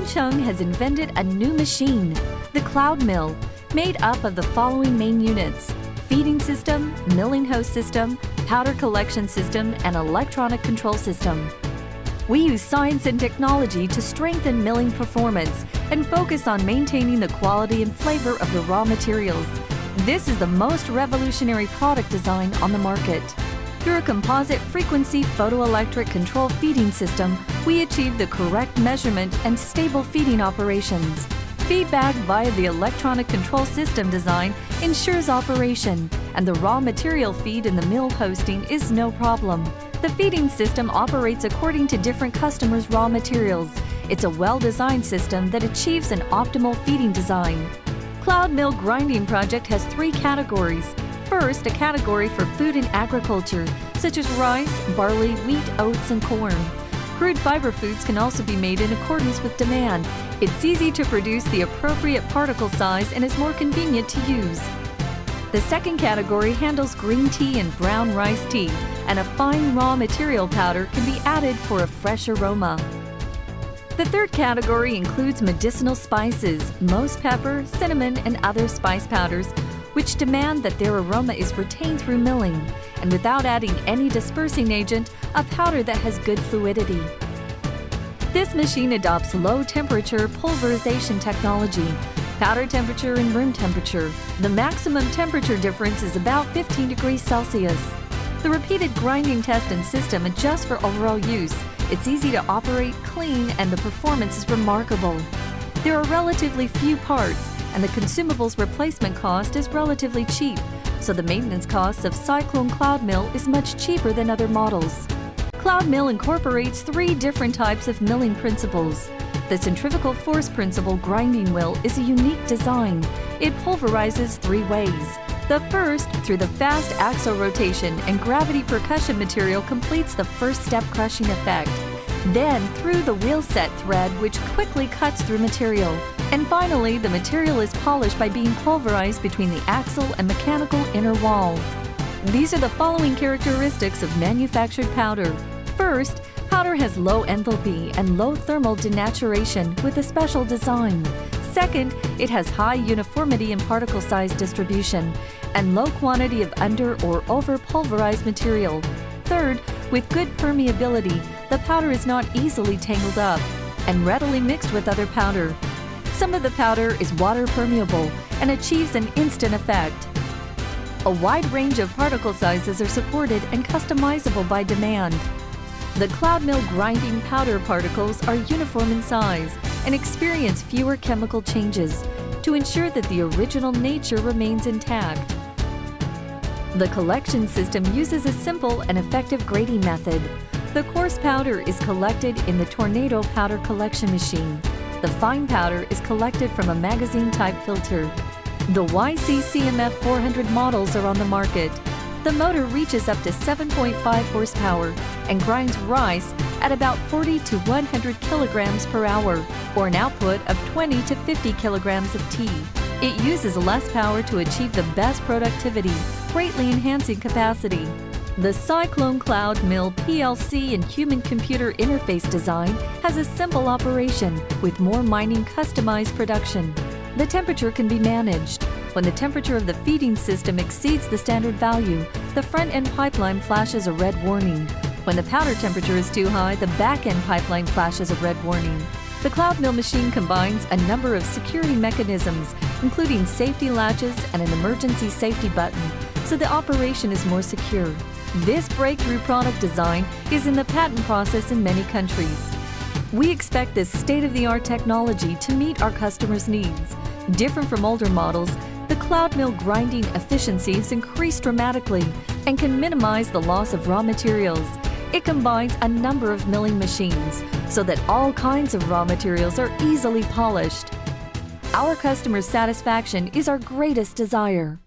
Chung has invented a new machine, the Cloud Mill, made up of the following main units: feeding system, milling hose system, powder collection system, and electronic control system. We use science and technology to strengthen milling performance and focus on maintaining the quality and flavor of the raw materials. This is the most revolutionary product design on the market. Through a composite frequency photoelectric control feeding system, we achieve the correct measurement and stable feeding operations. Feedback via the electronic control system design ensures operation, and the raw material feed in the mill hosting is no problem. The feeding system operates according to different customers' raw materials. It's a well-designed system that achieves an optimal feeding design. Cloud Mill Grinding Project has 3 categories. First, a category for food and agriculture, such as rice, barley, wheat, oats, and corn. Crude fiber foods can also be made in accordance with demand. It's easy to produce the appropriate particle size and is more convenient to use. The second category handles green tea and brown rice tea, and a fine raw material powder can be added for a fresh aroma. The third category includes medicinal spices, most pepper, cinnamon, and other spice powders, which demand that their aroma is retained through milling, and without adding any dispersing agent, a powder that has good fluidity. This machine adopts low-temperature pulverization technology, powder temperature and room temperature. The maximum temperature difference is about 15 degrees Celsius. The repeated grinding test and system adjusts for overall use. It's easy to operate, clean, and the performance is remarkable. There are relatively few parts, and the consumables replacement cost is relatively cheap, so the maintenance cost of Cyclone Cloud Mill is much cheaper than other models. Cloud Mill incorporates 3 different types of milling principles. The centrifugal force principle grinding wheel is a unique design. It pulverizes 3 ways. The first, through the fast axial rotation and gravity percussion material, completes the first step crushing effect. Then, through the wheel set thread, which quickly cuts through material. And finally, the material is polished by being pulverized between the axle and mechanical inner wall. These are the following characteristics of manufactured powder. First, powder has low enthalpy and low thermal denaturation with a special design. Second, it has high uniformity in particle size distribution and low quantity of under or over pulverized material. Third, with good permeability, the powder is not easily tangled up and readily mixed with other powder. Some of the powder is water permeable and achieves an instant effect. A wide range of particle sizes are supported and customizable by demand. The Cloud Mill grinding powder particles are uniform in size and experience fewer chemical changes to ensure that the original nature remains intact. The collection system uses a simple and effective grading method. The coarse powder is collected in the Tornado powder collection machine. The fine powder is collected from a magazine-type filter. The YCCMF 400 models are on the market. The motor reaches up to 7.5 horsepower and grinds rice at about 40 to 100 kilograms per hour, or an output of 20 to 50 kilograms of tea. It uses less power to achieve the best productivity, greatly enhancing capacity. The Cyclone Cloud Mill PLC and human-computer interface design has a simple operation with more mining customized production. The temperature can be managed. When the temperature of the feeding system exceeds the standard value, the front-end pipeline flashes a red warning. When the powder temperature is too high, the back-end pipeline flashes a red warning. The Cloud Mill machine combines a number of security mechanisms, including safety latches and an emergency safety button, so the operation is more secure. This breakthrough product design is in the patent process in many countries. We expect this state-of-the-art technology to meet our customers' needs. Different from older models, the Cloud Mill grinding efficiency is increased dramatically and can minimize the loss of raw materials. It combines a number of milling machines so that all kinds of raw materials are easily polished. Our customers' satisfaction is our greatest desire.